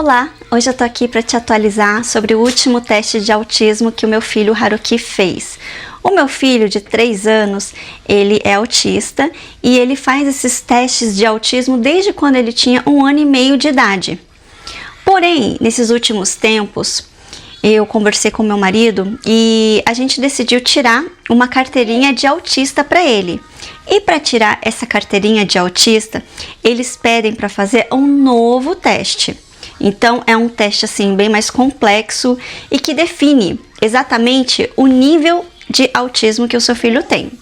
Olá, hoje eu tô aqui para te atualizar sobre o último teste de autismo que o meu filho Haruki fez. O meu filho de 3 anos, ele é autista e ele faz esses testes de autismo desde quando ele tinha 1 ano e meio de idade. Porém, nesses últimos tempos, eu conversei com meu marido e a gente decidiu tirar uma carteirinha de autista para ele. E para tirar essa carteirinha de autista, eles pedem para fazer um novo teste. Então é um teste assim bem mais complexo e que define exatamente o nível de autismo que o seu filho tem.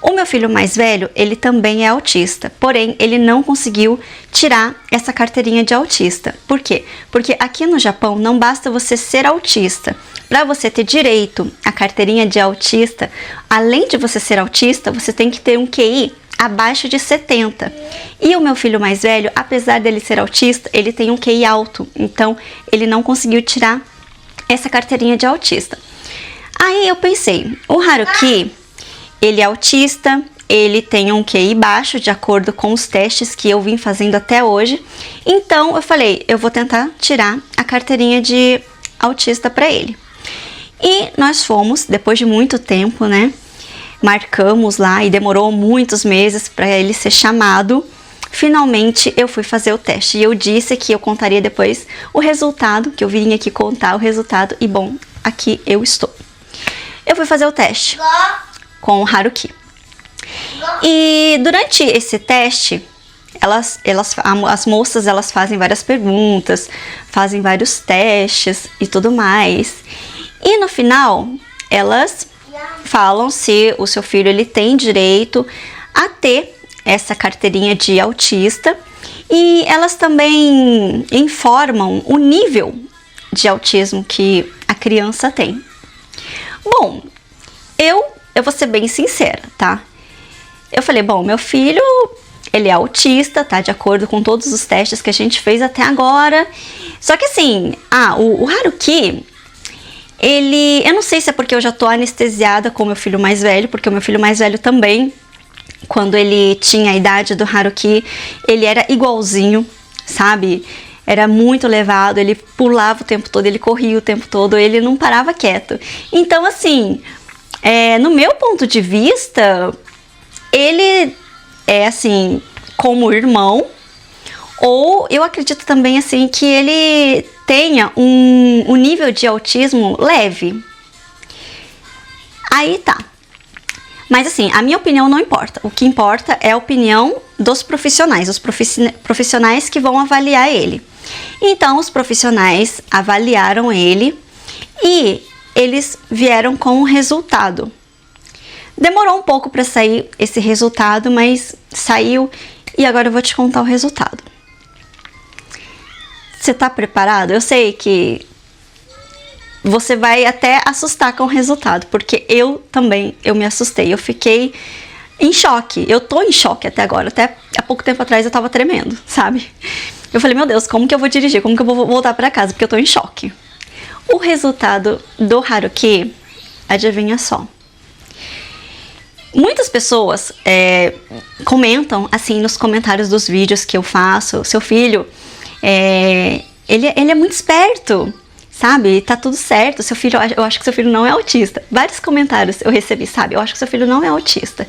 O meu filho mais velho, ele também é autista, porém ele não conseguiu tirar essa carteirinha de autista. Por quê? Porque aqui no Japão não basta você ser autista. Para você ter direito à carteirinha de autista, além de você ser autista, você tem que ter um QI abaixo de 70. E o meu filho mais velho, apesar dele ser autista, ele tem um QI alto, então ele não conseguiu tirar essa carteirinha de autista. Aí eu pensei, o Haruki, ele é autista, ele tem um QI baixo de acordo com os testes que eu vim fazendo até hoje, então eu falei, eu vou tentar tirar a carteirinha de autista para ele. E nós fomos, depois de muito tempo, né? Marcamos lá e demorou muitos meses para ele ser chamado. Finalmente eu fui fazer o teste e eu disse que eu contaria depois o resultado, que eu vim aqui contar o resultado e bom, aqui eu estou. Eu fui fazer o teste com o Haruki. E durante esse teste, as moças elas fazem várias perguntas, fazem vários testes e tudo mais. E no final, elas falam se o seu filho ele tem direito a ter essa carteirinha de autista e elas também informam o nível de autismo que a criança tem. Bom, eu vou ser bem sincera, tá? Eu falei, bom, meu filho, ele é autista, tá? De acordo com todos os testes que a gente fez até agora. Só que assim, o Haruki, eu não sei se é porque eu já tô anestesiada com o meu filho mais velho, porque o meu filho mais velho também, quando ele tinha a idade do Haruki, ele era igualzinho, sabe? Era muito levado, ele pulava o tempo todo, ele corria o tempo todo, ele não parava quieto. Então, assim, no meu ponto de vista, ele é, assim, como irmão, ou eu acredito também, assim, que ele tenha um nível de autismo leve. Aí tá. Mas assim, a minha opinião não importa. O que importa é a opinião dos profissionais, os profissionais que vão avaliar ele. Então, os profissionais avaliaram ele e eles vieram com um resultado. Demorou um pouco para sair esse resultado, mas saiu e agora eu vou te contar o resultado. Você tá preparado? Eu sei que você vai até assustar com o resultado, porque eu me assustei, eu fiquei em choque, eu tô em choque até agora, até há pouco tempo atrás eu tava tremendo, sabe? Eu falei, meu Deus, como que eu vou dirigir, como que eu vou voltar pra casa, porque eu tô em choque. O resultado do Haruki, adivinha só. Muitas pessoas comentam, assim, nos comentários dos vídeos que eu faço, seu filho, ele é muito esperto, sabe? Tá tudo certo, seu filho, eu acho que seu filho não é autista. Vários comentários eu recebi, sabe? Eu acho que seu filho não é autista.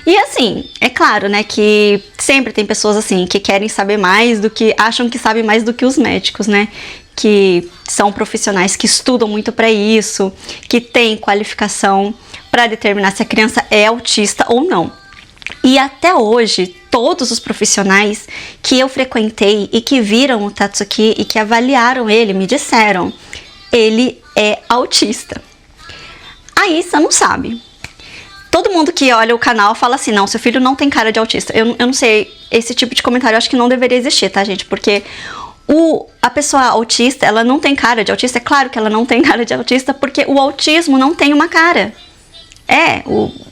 E assim, é claro, né, que sempre tem pessoas assim, que querem saber mais acham que sabem mais do que os médicos, né? Que são profissionais que estudam muito para isso, que têm qualificação para determinar se a criança é autista ou não. E até hoje, todos os profissionais que eu frequentei e que viram o Tatsuki e que avaliaram ele, me disseram, ele é autista. Aí você não sabe. Todo mundo que olha o canal fala assim, não, seu filho não tem cara de autista. Eu não sei, esse tipo de comentário eu acho que não deveria existir, tá, gente? Porque a pessoa autista, ela não tem cara de autista. É claro que ela não tem cara de autista, porque o autismo não tem uma cara.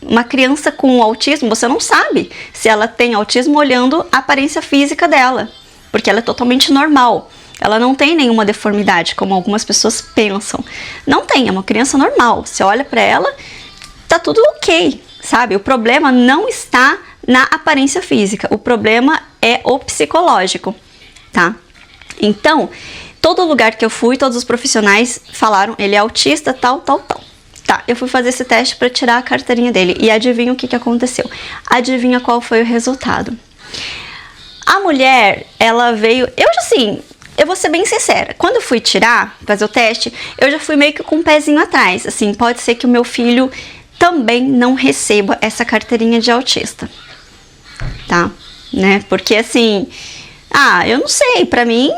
Uma criança com autismo, você não sabe se ela tem autismo olhando a aparência física dela, porque ela é totalmente normal. Ela não tem nenhuma deformidade, como algumas pessoas pensam. Não tem, é uma criança normal. Você olha pra ela, tá tudo ok, sabe? O problema não está na aparência física, o problema é o psicológico, tá? Então, Todo lugar que eu fui, todos os profissionais falaram, ele é autista, tal, tal, tal. Tá, eu fui fazer esse teste para tirar a carteirinha dele. E adivinha o que aconteceu? Adivinha qual foi o resultado? A mulher, ela veio... eu vou ser bem sincera. Quando eu fui fazer o teste, eu já fui meio que com um pezinho atrás. Assim, pode ser que o meu filho também não receba essa carteirinha de autista. Tá? Né? Porque assim... eu não sei, pra mim...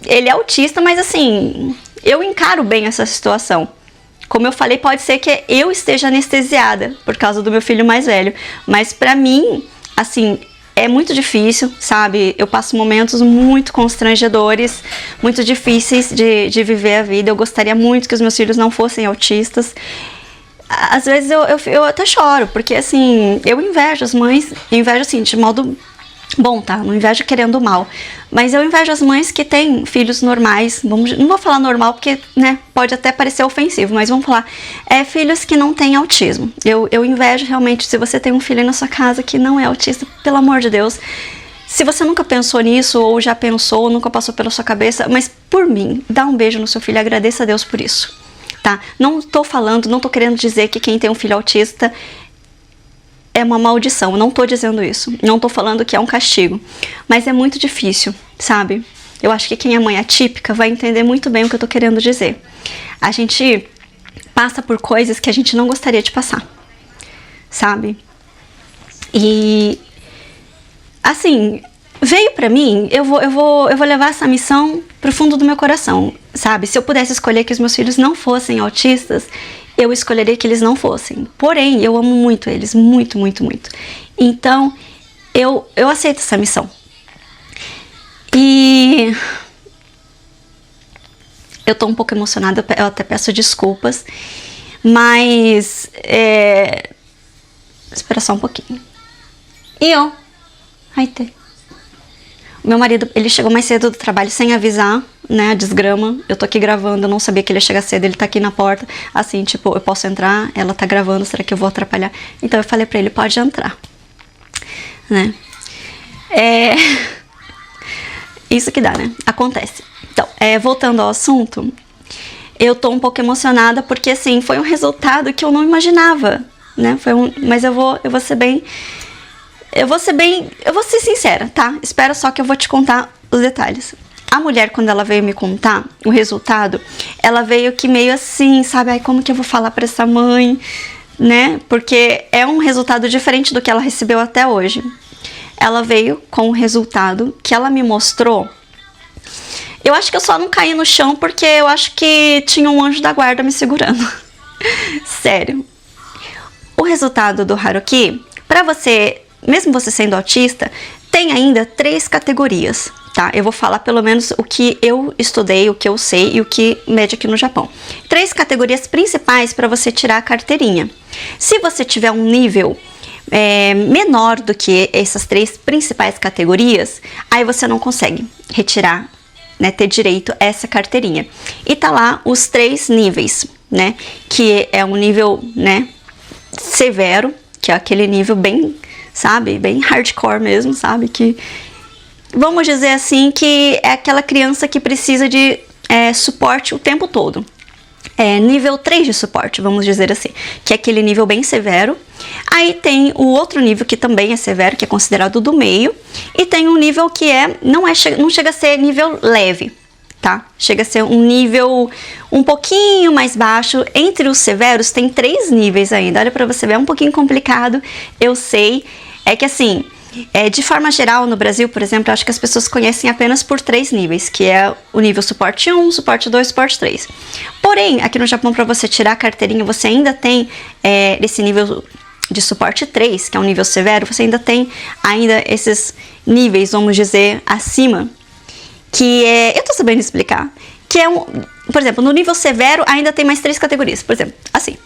Ele é autista, mas assim... Eu encaro bem essa situação. Como eu falei, pode ser que eu esteja anestesiada por causa do meu filho mais velho. Mas pra mim, assim, é muito difícil, sabe? Eu passo momentos muito constrangedores, muito difíceis de viver a vida. Eu gostaria muito que os meus filhos não fossem autistas. Às vezes eu até choro, porque assim, eu invejo as mães, invejo assim, de modo... bom, tá? Não invejo querendo o mal. Mas eu invejo as mães que têm filhos normais. Não vou falar normal porque, né, pode até parecer ofensivo, mas vamos falar. Filhos que não têm autismo. Eu invejo realmente, se você tem um filho aí na sua casa que não é autista, pelo amor de Deus. Se você nunca pensou nisso, ou já pensou, ou nunca passou pela sua cabeça, mas por mim, dá um beijo no seu filho e agradeça a Deus por isso. Tá? Não tô querendo dizer que quem tem um filho autista é uma maldição, eu não tô dizendo isso, não tô falando que é um castigo, mas é muito difícil, sabe? Eu acho que quem é mãe atípica vai entender muito bem o que eu tô querendo dizer. A gente passa por coisas que a gente não gostaria de passar, sabe? E, assim, veio pra mim, eu vou levar essa missão pro fundo do meu coração, sabe? Se eu pudesse escolher que os meus filhos não fossem autistas, eu escolheria que eles não fossem. Porém, eu amo muito eles, muito, muito, muito. Então, eu aceito essa missão. E eu tô um pouco emocionada, eu até peço desculpas, mas espera só um pouquinho. O meu marido, ele chegou mais cedo do trabalho sem avisar, né, a desgrama. Eu tô aqui gravando, eu não sabia que ele ia chegar cedo, ele tá aqui na porta, assim, tipo, eu posso entrar, ela tá gravando, será que eu vou atrapalhar? Então eu falei pra ele, pode entrar, né? Isso que dá, né? Acontece. Então, voltando ao assunto, eu tô um pouco emocionada porque, assim, foi um resultado que eu não imaginava, né? Mas eu vou ser sincera, tá? Espera só que eu vou te contar os detalhes. A mulher, quando ela veio me contar o resultado, ela veio que meio assim, sabe? Ai, como que eu vou falar pra essa mãe, né? Porque é um resultado diferente do que ela recebeu até hoje. Ela veio com o resultado que ela me mostrou. Eu acho que eu só não caí no chão porque eu acho que tinha um anjo da guarda me segurando. Sério. O resultado do Haruki, pra você, mesmo você sendo autista, tem ainda 3 categorias. Tá? Eu vou falar pelo menos o que eu estudei, o que eu sei e o que mede aqui no Japão. 3 categorias principais para você tirar a carteirinha. Se você tiver um nível menor do que essas 3 principais categorias, aí você não consegue retirar, né, ter direito a essa carteirinha. E tá lá os 3 níveis, né, que é um nível, né, severo, que é aquele nível bem, sabe, bem hardcore mesmo, sabe, que vamos dizer assim que é aquela criança que precisa de suporte o tempo todo. Nível 3 de suporte, vamos dizer assim, que é aquele nível bem severo. Aí tem o outro nível que também é severo, que é considerado do meio. E tem um nível que não chega a ser nível leve, tá? Chega a ser um nível um pouquinho mais baixo. Entre os severos tem 3 níveis ainda. Olha pra você ver, é um pouquinho complicado, eu sei. É que assim... de forma geral, no Brasil, por exemplo, eu acho que as pessoas conhecem apenas por 3 níveis, que é o nível suporte 1, suporte 2, suporte 3. Porém, aqui no Japão, para você tirar a carteirinha, você ainda tem esse nível de suporte 3, que é um nível severo, você ainda tem esses níveis, vamos dizer, acima, que eu tô sabendo explicar, que por exemplo, no nível severo ainda tem mais 3 categorias, por exemplo, assim,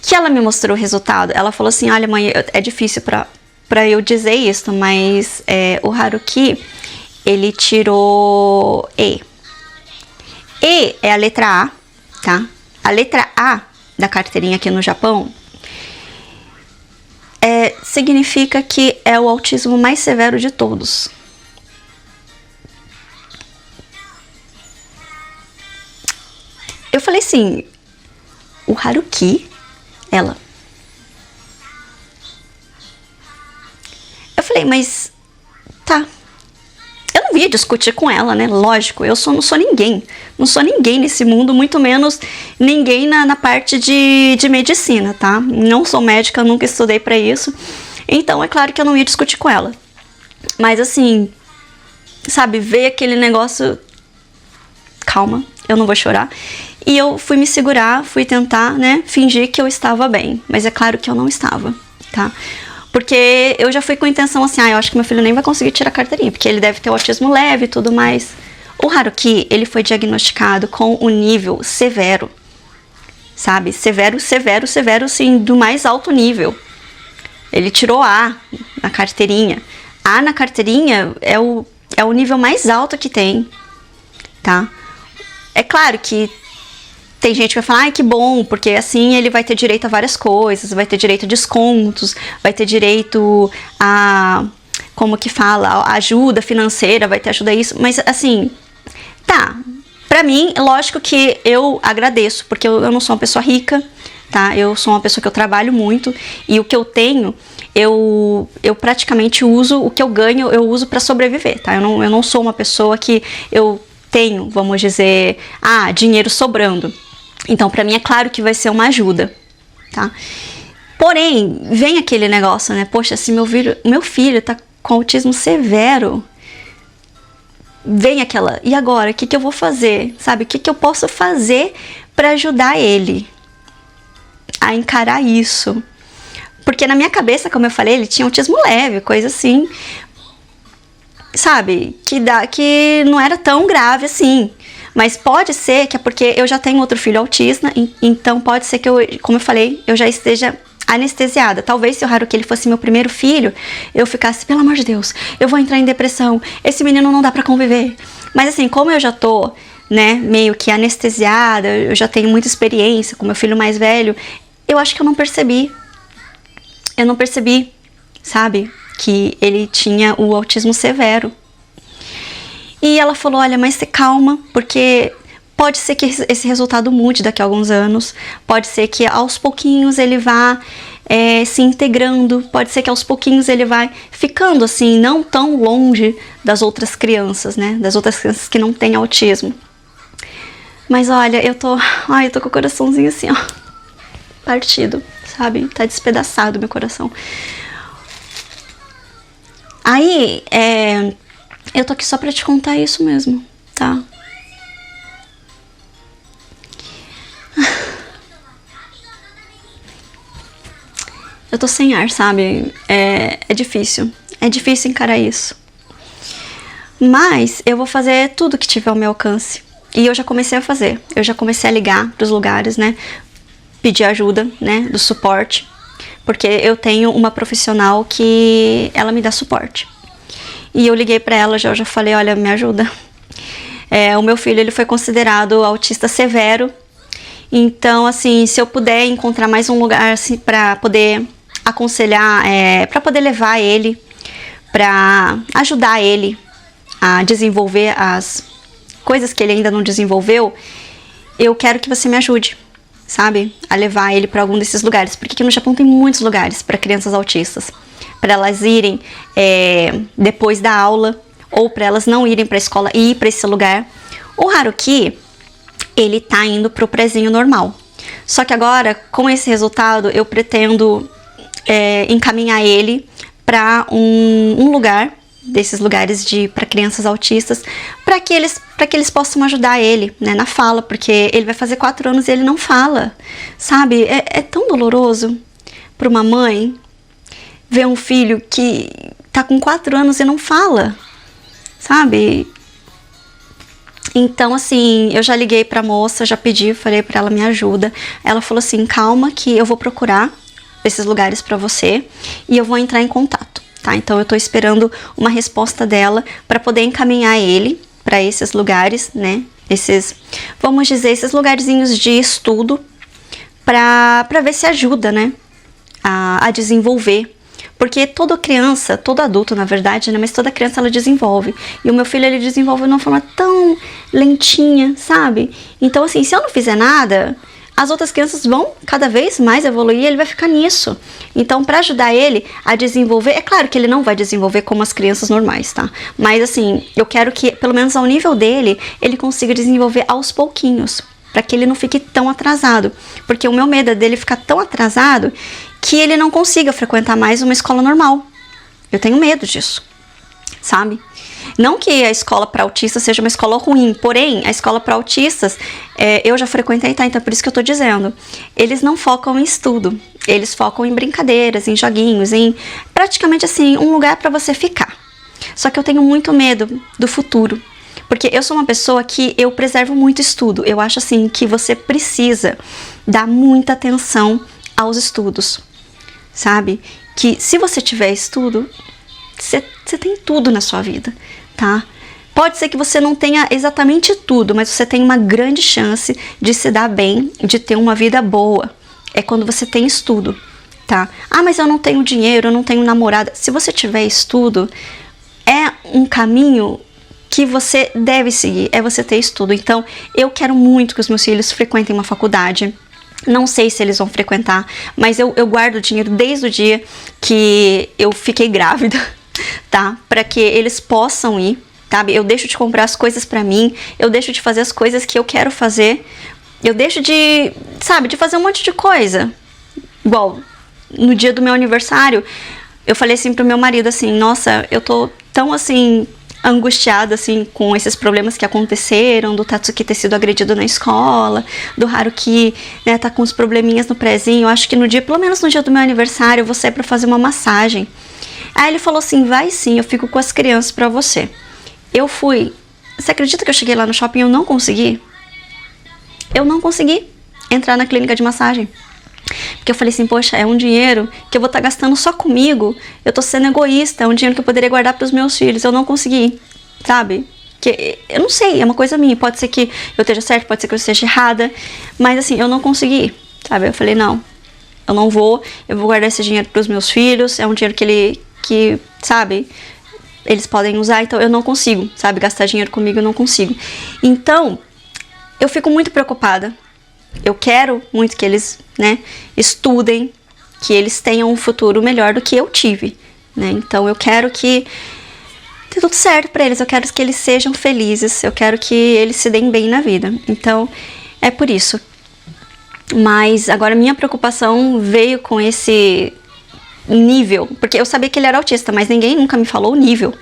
que ela me mostrou o resultado, ela falou assim, olha mãe, é difícil pra eu dizer isso, mas o Haruki, ele tirou E. E é a letra A, tá? A letra A da carteirinha aqui no Japão significa que é o autismo mais severo de todos. Eu falei assim, o Haruki? Ela. Eu falei, mas tá. Eu não ia discutir com ela, né? Lógico, eu não sou ninguém. Não sou ninguém nesse mundo, muito menos ninguém na parte de medicina, tá? Não sou médica, nunca estudei pra isso. Então, é claro que eu não ia discutir com ela. Mas assim, sabe, veio aquele negócio... Calma, eu não vou chorar. E eu fui me segurar, fui tentar, né, fingir que eu estava bem. Mas é claro que eu não estava, tá? Porque eu já fui com a intenção assim, eu acho que meu filho nem vai conseguir tirar a carteirinha, porque ele deve ter o autismo leve e tudo mais. O Haruki, ele foi diagnosticado com o nível severo, sabe? Severo, assim, do mais alto nível. Ele tirou A na carteirinha. A na carteirinha é o nível mais alto que tem, tá? É claro que tem gente que vai falar, ai, que bom, porque assim ele vai ter direito a várias coisas, vai ter direito a descontos, vai ter direito a, como que fala, a ajuda financeira, vai ter ajuda a isso, mas assim, tá, pra mim, lógico que eu agradeço, porque eu não sou uma pessoa rica, tá, eu sou uma pessoa que eu trabalho muito, e o que eu tenho, eu praticamente uso, o que eu ganho, eu uso pra sobreviver, tá, eu não sou uma pessoa que eu tenho, vamos dizer, dinheiro sobrando. Então, pra mim é claro que vai ser uma ajuda, tá? Porém, vem aquele negócio, né? Poxa, se meu filho tá com autismo severo, vem aquela, e agora? O que eu vou fazer? Sabe? O que eu posso fazer pra ajudar ele a encarar isso? Porque na minha cabeça, como eu falei, ele tinha autismo leve, coisa assim, sabe? Que não era tão grave assim. Mas pode ser que é porque eu já tenho outro filho autista, então pode ser que eu, como eu falei, eu já esteja anestesiada. Talvez se o Haruki ele fosse meu primeiro filho, eu ficasse, pelo amor de Deus, eu vou entrar em depressão, esse menino não dá pra conviver. Mas assim, como eu já tô, né, meio que anestesiada, eu já tenho muita experiência com meu filho mais velho, eu acho que eu não percebi. Eu não percebi, sabe, que ele tinha o autismo severo. E ela falou, olha, mas se calma, porque pode ser que esse resultado mude daqui a alguns anos, pode ser que aos pouquinhos ele vá se integrando, pode ser que aos pouquinhos ele vai ficando assim, não tão longe das outras crianças, né, das outras crianças que não têm autismo. Mas olha, eu tô com o coraçãozinho assim, ó, partido, sabe, tá despedaçado meu coração. Aí, eu tô aqui só pra te contar isso mesmo, tá? Eu tô sem ar, sabe? É difícil. É difícil encarar isso. Mas eu vou fazer tudo que tiver ao meu alcance. E eu já comecei a fazer. Eu já comecei a ligar pros lugares, né? Pedir ajuda, né? Do suporte. Porque eu tenho uma profissional que ela me dá suporte. E eu liguei pra ela, já falei, olha, me ajuda. O meu filho, ele foi considerado autista severo. Então, assim, se eu puder encontrar mais um lugar, assim, pra poder aconselhar, pra poder levar ele, pra ajudar ele a desenvolver as coisas que ele ainda não desenvolveu, eu quero que você me ajude, sabe? A levar ele pra algum desses lugares. Porque aqui no Japão tem muitos lugares pra crianças autistas. Para elas irem depois da aula, ou para elas não irem para a escola e ir para esse lugar. O Haruki, ele tá indo pro prezinho normal. Só que agora, com esse resultado, eu pretendo encaminhar ele para um lugar, desses lugares para crianças autistas, para que eles possam ajudar ele, né, na fala, porque ele vai fazer 4 anos e ele não fala, sabe? É tão doloroso para uma mãe ver um filho que tá com 4 anos e não fala, sabe? Então, assim, eu já liguei pra moça, já pedi, falei pra ela, me ajuda. Ela falou assim, calma que eu vou procurar esses lugares pra você e eu vou entrar em contato, tá? Então, eu tô esperando uma resposta dela pra poder encaminhar ele pra esses lugares, né? Vamos dizer, esses lugarzinhos de estudo pra ver se ajuda, né? A desenvolver. Porque toda criança, todo adulto na verdade, né, mas toda criança ela desenvolve. E o meu filho ele desenvolve de uma forma tão lentinha, sabe? Então assim, se eu não fizer nada, as outras crianças vão cada vez mais evoluir e ele vai ficar nisso. Então, para ajudar ele a desenvolver, é claro que ele não vai desenvolver como as crianças normais, tá? Mas assim, eu quero que, pelo menos ao nível dele, ele consiga desenvolver aos pouquinhos, para que ele não fique tão atrasado. Porque o meu medo é dele ficar tão atrasado que ele não consiga frequentar mais uma escola normal. Eu tenho medo disso, sabe? Não que a escola para autistas seja uma escola ruim, porém, a escola para autistas, eu já frequentei, tá? Então por isso que eu tô dizendo. Eles não focam em estudo, eles focam em brincadeiras, em joguinhos, em praticamente assim, um lugar para você ficar. Só que eu tenho muito medo do futuro, porque eu sou uma pessoa que eu preservo muito estudo. Eu acho assim que você precisa dar muita atenção aos estudos, sabe? Que se você tiver estudo, você tem tudo na sua vida, tá? Pode ser que você não tenha exatamente tudo, mas você tem uma grande chance de se dar bem, de ter uma vida boa. É quando você tem estudo, tá? Ah, mas eu não tenho dinheiro, eu não tenho namorada. Se você tiver estudo, é um caminho que você deve seguir, é você ter estudo. Então, eu quero muito que os meus filhos frequentem uma faculdade. Não sei se eles vão frequentar, mas eu guardo dinheiro desde o dia que eu fiquei grávida, tá? Para que eles possam ir, sabe? Eu deixo de comprar as coisas para mim, eu deixo de fazer as coisas que eu quero fazer, eu deixo de, sabe, de fazer um monte de coisa. Igual, no dia do meu aniversário, eu falei assim pro meu marido, assim, nossa, eu tô tão, assim, angustiada, assim, com esses problemas que aconteceram, do Tatsuki ter sido agredido na escola, do Haruki, né, tá com uns probleminhas no prezinho. Eu acho que no dia, pelo menos no dia do meu aniversário, eu vou sair pra fazer uma massagem. Aí ele falou assim, vai sim, eu fico com as crianças pra você. Eu fui. Você acredita que eu cheguei lá no shopping e eu não consegui? Eu não consegui entrar na clínica de massagem. Porque eu falei assim, poxa, é um dinheiro que eu vou estar gastando só comigo. Eu tô sendo egoísta, é um dinheiro que eu poderia guardar pros meus filhos. Eu não consegui, sabe? Que eu não sei, é uma coisa minha. Pode ser que eu esteja certa, pode ser que eu esteja errada. Mas assim, eu não consegui, sabe? Eu falei, não, eu não vou. Eu vou guardar esse dinheiro pros meus filhos. É um dinheiro que sabe, eles podem usar, então eu não consigo, sabe, gastar dinheiro comigo, eu não consigo. Então, eu fico muito preocupada. Eu quero muito que eles, né, estudem, que eles tenham um futuro melhor do que eu tive, né? Então eu quero que dê tudo certo pra eles, eu quero que eles sejam felizes, eu quero que eles se deem bem na vida. Então, é por isso. Mas agora minha preocupação veio com esse nível, porque eu sabia que ele era autista, mas ninguém nunca me falou o nível.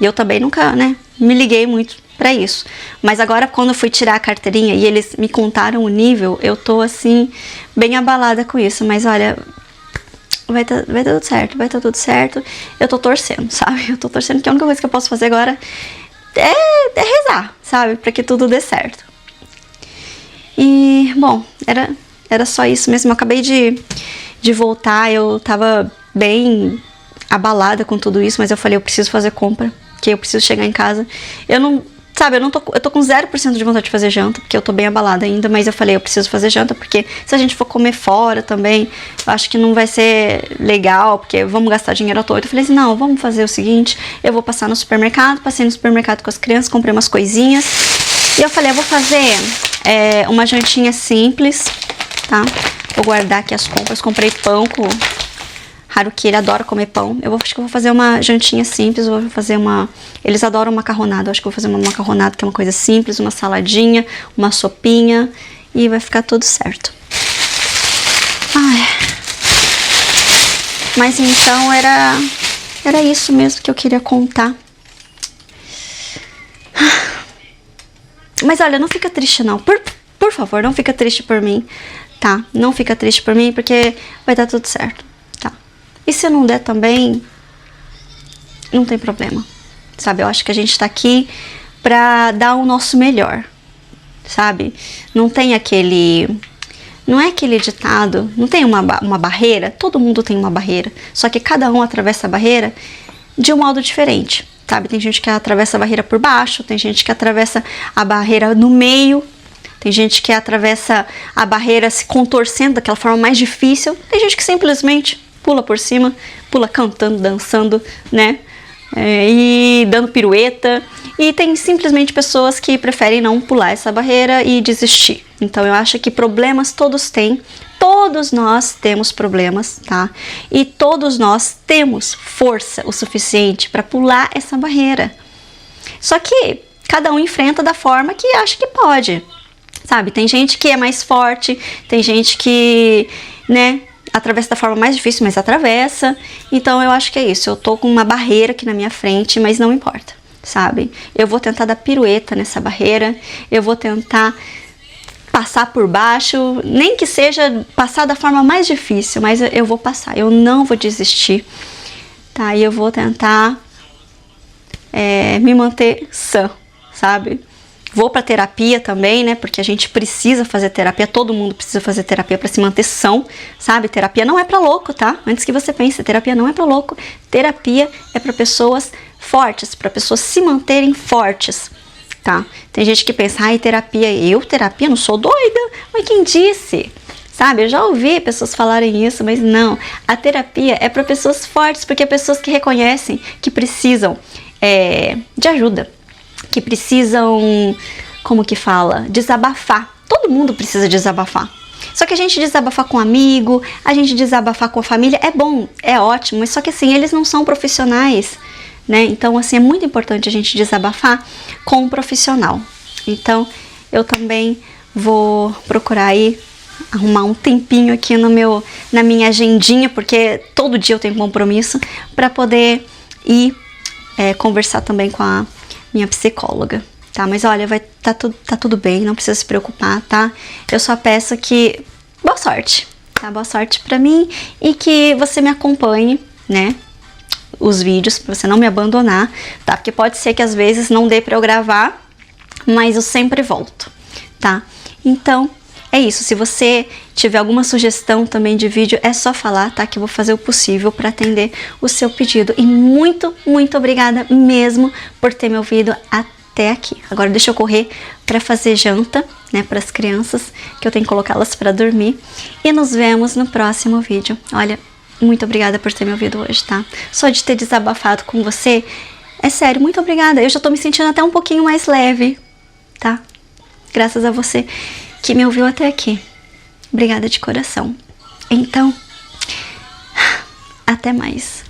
E eu também nunca, né, me liguei muito pra isso. Mas agora, quando eu fui tirar a carteirinha e eles me contaram o nível, eu tô, assim, bem abalada com isso. Mas, olha, vai dar tudo certo, vai dar tudo certo. Eu tô torcendo, sabe? Eu tô torcendo que a única coisa que eu posso fazer agora é rezar, sabe? Pra que tudo dê certo. E, bom, era só isso mesmo. Eu acabei de voltar, eu tava bem abalada com tudo isso, mas eu falei, eu preciso fazer compra, que eu preciso chegar em casa. Eu não, sabe, eu tô com 0% de vontade de fazer janta, porque eu tô bem abalada ainda, mas eu falei, eu preciso fazer janta, porque se a gente for comer fora também, eu acho que não vai ser legal, porque vamos gastar dinheiro à toa. Eu falei assim, não, vamos fazer o seguinte, eu vou passar no supermercado, passei no supermercado com as crianças, comprei umas coisinhas, e eu falei, eu vou fazer uma jantinha simples, tá? Vou guardar aqui as compras, comprei pão com Haruki, ele adora comer pão. Acho que eu vou fazer uma jantinha simples, vou fazer eles adoram macarronada, acho que eu vou fazer uma macarronada, que é uma coisa simples, uma saladinha, uma sopinha, e vai ficar tudo certo. Ai. Mas então era isso mesmo que eu queria contar. Mas olha, não fica triste não, por favor, não fica triste por mim, tá? Não fica triste por mim, porque vai dar tudo certo, tá? E se não der também, não tem problema, sabe? Eu acho que a gente tá aqui pra dar o nosso melhor, sabe? Não tem não é aquele ditado, não tem uma barreira, todo mundo tem uma barreira, só que cada um atravessa a barreira de um modo diferente, sabe? Tem gente que atravessa a barreira por baixo, tem gente que atravessa a barreira no meio, tem gente que atravessa a barreira se contorcendo daquela forma mais difícil, tem gente que simplesmente pula por cima, pula cantando, dançando, né? E dando pirueta. E tem simplesmente pessoas que preferem não pular essa barreira e desistir. Então eu acho que problemas todos têm. Todos nós temos problemas, tá? E todos nós temos força o suficiente para pular essa barreira. Só que cada um enfrenta da forma que acha que pode, sabe? Tem gente que é mais forte, tem gente que, né, atravessa da forma mais difícil, mas atravessa. Então eu acho que é isso. Eu tô com uma barreira aqui na minha frente, mas não importa, sabe? Eu vou tentar dar pirueta nessa barreira, eu vou tentar passar por baixo, nem que seja passar da forma mais difícil, mas eu vou passar, eu não vou desistir, tá? E eu vou tentar me manter sã, sabe? Vou pra terapia também, né? Porque a gente precisa fazer terapia, todo mundo precisa fazer terapia pra se manter são, sabe? Terapia não é pra louco, tá? Antes que você pense, terapia não é pra louco. Terapia é pra pessoas fortes, pra pessoas se manterem fortes, tá? Tem gente que pensa, ai, terapia, terapia, não sou doida, mas quem disse? Sabe, eu já ouvi pessoas falarem isso, mas não, a terapia é para pessoas fortes, porque é pessoas que reconhecem que precisam de ajuda, que precisam, como que fala, desabafar. Todo mundo precisa desabafar. Só que a gente desabafar com um amigo, a gente desabafar com a família é bom, é ótimo, mas só que assim, eles não são profissionais, né? Então, assim, é muito importante a gente desabafar com um profissional. Então, eu também vou procurar aí arrumar um tempinho aqui na minha agendinha, porque todo dia eu tenho compromisso, para poder ir conversar também com a minha psicóloga, tá? Mas olha, tá tudo bem, não precisa se preocupar, tá? Eu só peço que boa sorte, tá? Boa sorte pra mim e que você me acompanhe, né? Os vídeos, pra você não me abandonar, tá? Porque pode ser que às vezes não dê pra eu gravar, mas eu sempre volto, tá? Então, é isso. Se você tiver alguma sugestão também de vídeo, é só falar, tá? Que eu vou fazer o possível para atender o seu pedido. E muito, muito obrigada mesmo por ter me ouvido até aqui. Agora deixa eu correr para fazer janta, né, para as crianças, que eu tenho que colocá-las para dormir. E nos vemos no próximo vídeo. Olha, muito obrigada por ter me ouvido hoje, tá? Só de ter desabafado com você, é sério, muito obrigada. Eu já tô me sentindo até um pouquinho mais leve, tá? Graças a você que me ouviu até aqui. Obrigada de coração. Então, até mais.